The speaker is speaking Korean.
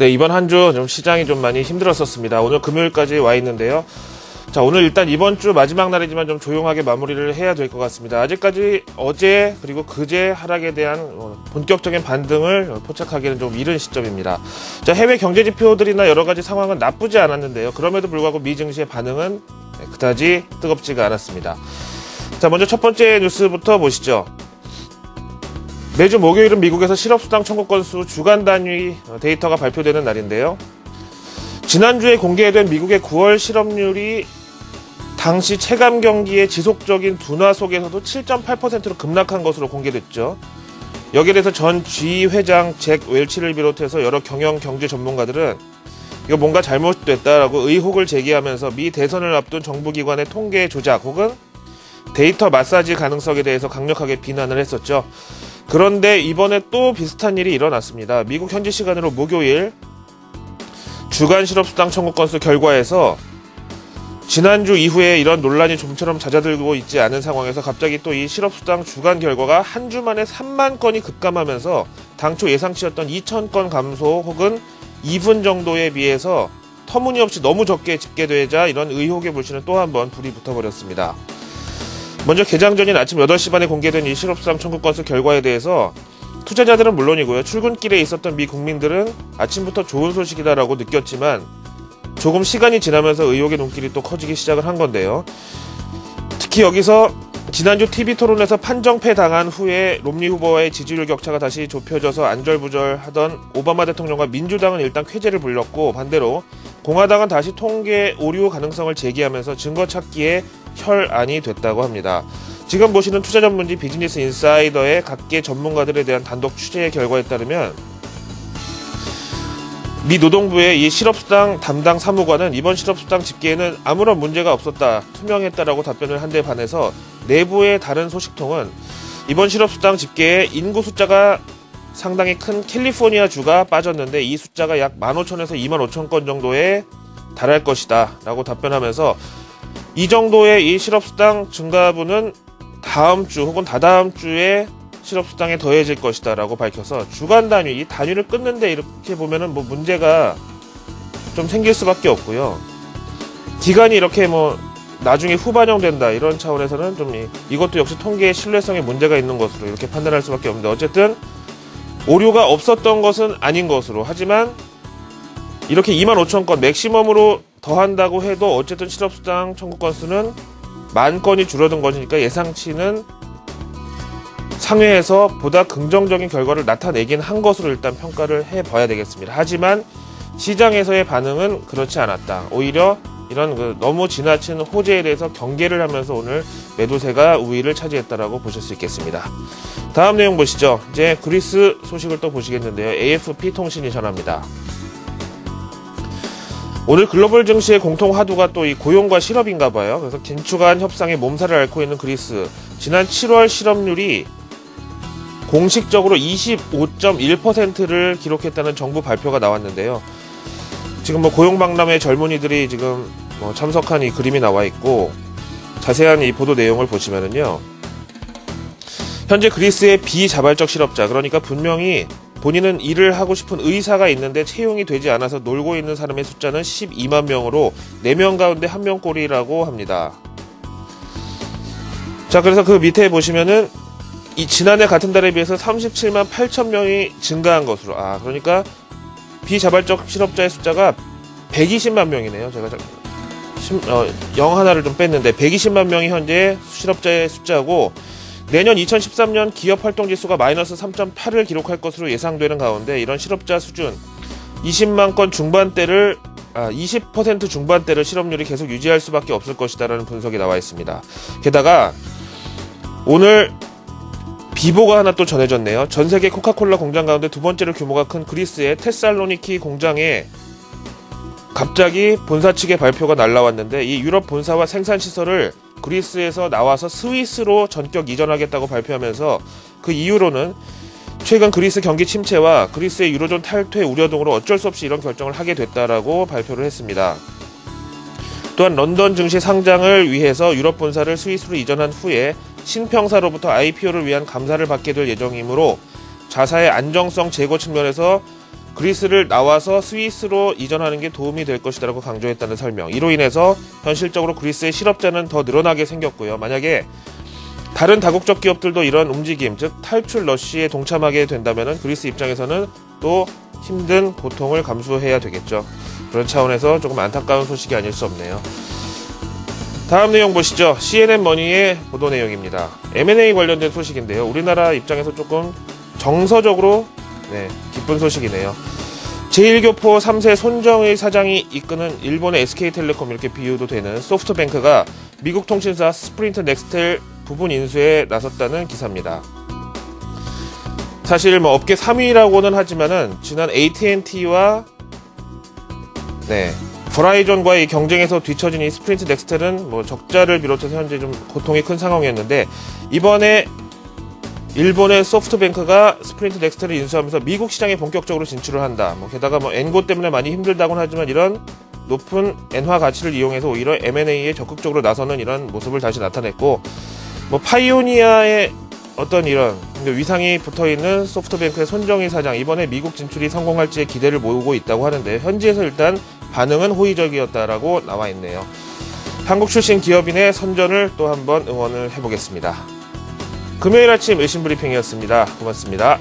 네, 이번 한 주 좀 시장이 좀 많이 힘들었었습니다. 오늘 금요일까지 와 있는데요. 자, 오늘 일단 이번 주 마지막 날이지만 좀 조용하게 마무리를 해야 될 것 같습니다. 아직까지 어제 그리고 그제 하락에 대한 본격적인 반등을 포착하기는 좀 이른 시점입니다. 자, 해외 경제 지표들이나 여러 가지 상황은 나쁘지 않았는데요. 그럼에도 불구하고 미 증시의 반응은 그다지 뜨겁지가 않았습니다. 자, 먼저 첫 번째 뉴스부터 보시죠. 매주 목요일은 미국에서 실업수당 청구 건수 주간 단위 데이터가 발표되는 날인데요. 지난주에 공개된 미국의 9월 실업률이 당시 체감 경기의 지속적인 둔화 속에서도 7.8%로 급락한 것으로 공개됐죠. 여기에 대해서 전 G 회장 잭 웰치를 비롯해서 여러 경영 경제 전문가들은 이거 뭔가 잘못됐다라고 의혹을 제기하면서 미 대선을 앞둔 정부기관의 통계 조작 혹은 데이터 마사지 가능성에 대해서 강력하게 비난을 했었죠. 그런데 이번에 또 비슷한 일이 일어났습니다. 미국 현지 시간으로 목요일 주간 실업수당 청구 건수 결과에서 지난주 이후에 이런 논란이 좀처럼 잦아들고 있지 않은 상황에서 갑자기 또 이 실업수당 주간 결과가 한 주 만에 3만 건이 급감하면서 당초 예상치였던 2,000건 감소 혹은 2분 정도에 비해서 터무니없이 너무 적게 집계되자 이런 의혹의 불씨는 또 한 번 불이 붙어버렸습니다. 먼저 개장 전인 아침 8시 반에 공개된 이 실업수당 청구 건수 결과에 대해서 투자자들은 물론이고요. 출근길에 있었던 미 국민들은 아침부터 좋은 소식이다라고 느꼈지만 조금 시간이 지나면서 의혹의 눈길이 또 커지기 시작을 한 건데요. 특히 여기서 지난주 TV토론에서 판정패 당한 후에 롬니 후보와의 지지율 격차가 다시 좁혀져서 안절부절하던 오바마 대통령과 민주당은 일단 쾌재를 불렸고 반대로 공화당은 다시 통계 오류 가능성을 제기하면서 증거 찾기에 혈안이 됐다고 합니다. 지금 보시는 투자 전문지 비즈니스 인사이더의 각계 전문가들에 대한 단독 취재의 결과에 따르면 미 노동부의 이 실업수당 담당 사무관은 이번 실업수당 집계에는 아무런 문제가 없었다, 투명했다라고 답변을 한 데 반해서 내부의 다른 소식통은 이번 실업수당 집계에 인구 숫자가 상당히 큰 캘리포니아 주가 빠졌는데 이 숫자가 약 15,000에서 25,000건 정도에 달할 것이다 라고 답변하면서 이 정도의 이 실업수당 증가분은 다음 주 혹은 다다음 주에 실업수당에 더해질 것이다 라고 밝혀서 주간 단위, 이 단위를 끊는데 이렇게 보면은 뭐 문제가 좀 생길 수밖에 없고요. 기간이 이렇게 뭐 나중에 후반영된다 이런 차원에서는 좀 이것도 역시 통계의 신뢰성에 문제가 있는 것으로 이렇게 판단할 수밖에 없는데 어쨌든 오류가 없었던 것은 아닌 것으로, 하지만 이렇게 25,000건 맥시멈으로 더한다고 해도 어쨌든 실업수당 청구 건수는 10,000건이 줄어든 것이니까 예상치는 상회에서 보다 긍정적인 결과를 나타내긴 한 것으로 일단 평가를 해봐야 되겠습니다. 하지만 시장에서의 반응은 그렇지 않았다. 오히려 이런 너무 지나친 호재에 대해서 경계를 하면서 오늘 매도세가 우위를 차지했다라고 보실 수 있겠습니다. 다음 내용 보시죠. 이제 그리스 소식을 또 보시겠는데요. AFP 통신이 전합니다. 오늘 글로벌 증시의 공통 화두가 또 이 고용과 실업인가 봐요. 그래서 긴축한 협상에 몸살을 앓고 있는 그리스. 지난 7월 실업률이 공식적으로 25.1%를 기록했다는 정부 발표가 나왔는데요. 지금 뭐 고용박람회 젊은이들이 지금 참석한 이 그림이 나와 있고 자세한 이 보도 내용을 보시면은요. 현재 그리스의 비자발적 실업자, 그러니까 분명히 본인은 일을 하고 싶은 의사가 있는데 채용이 되지 않아서 놀고 있는 사람의 숫자는 12만 명으로 4명 가운데 1명꼴이라고 합니다. 자, 그래서 그 밑에 보시면은 이 지난해 같은 달에 비해서 37만 8천 명이 증가한 것으로, 그러니까 비자발적 실업자의 숫자가 120만 명이네요. 제가 0 하나를 좀 뺐는데 120만 명이 현재 실업자의 숫자고, 내년 2013년 기업활동지수가 마이너스 3.8을 기록할 것으로 예상되는 가운데 이런 실업자 수준 20만 건 중반대를 20% 중반대를 실업률이 계속 유지할 수밖에 없을 것이다라는 분석이 나와 있습니다. 게다가 오늘 비보가 하나 또 전해졌네요. 전 세계 코카콜라 공장 가운데 두 번째로 규모가 큰 그리스의 테살로니키 공장에 갑자기 본사 측의 발표가 날라왔는데 이 유럽 본사와 생산시설을 그리스에서 나와서 스위스로 전격 이전하겠다고 발표하면서 그 이유로는 최근 그리스 경기 침체와 그리스의 유로존 탈퇴 우려 등으로 어쩔 수 없이 이런 결정을 하게 됐다라고 발표를 했습니다. 또한 런던 증시 상장을 위해서 유럽 본사를 스위스로 이전한 후에 신평사로부터 IPO를 위한 감사를 받게 될 예정이므로 자사의 안정성 제고 측면에서 그리스를 나와서 스위스로 이전하는 게 도움이 될 것이라고 강조했다는 설명. 이로 인해서 현실적으로 그리스의 실업자는 더 늘어나게 생겼고요. 만약에 다른 다국적 기업들도 이런 움직임, 즉 탈출 러시에 동참하게 된다면 그리스 입장에서는 또 힘든 고통을 감수해야 되겠죠. 그런 차원에서 조금 안타까운 소식이 아닐 수 없네요. 다음 내용 보시죠. CNN 머니의 보도 내용입니다. M&A 관련된 소식인데요. 우리나라 입장에서 조금 정서적으로 기쁜 소식이네요. 제1교포 3세 손정의 사장이 이끄는 일본의 SK텔레콤 이렇게 비유도 되는 소프트뱅크가 미국 통신사 스프린트 넥스텔 부분 인수에 나섰다는 기사입니다. 사실 뭐 업계 3위라고는 하지만은 지난 AT&T와 버라이전과의 경쟁에서 뒤처진 이 스프린트 넥스텔은 뭐 적자를 비롯해서 현재 좀 고통이 큰 상황이었는데, 이번에 일본의 소프트뱅크가 스프린트 넥스텔을 인수하면서 미국 시장에 본격적으로 진출을 한다. 게다가 엔고 때문에 많이 힘들다고는 하지만 이런 높은 엔화 가치를 이용해서 오히려 M&A에 적극적으로 나서는 이런 모습을 다시 나타냈고, 파이오니아의 어떤 이런 위상이 붙어있는 소프트뱅크의 손정희 사장, 이번에 미국 진출이 성공할지에 기대를 모으고 있다고 하는데, 현지에서 일단 반응은 호의적이었다라고 나와 있네요. 한국 출신 기업인의 선전을 또 한번 응원을 해보겠습니다. 금요일 아침 일신브리핑이었습니다. 고맙습니다.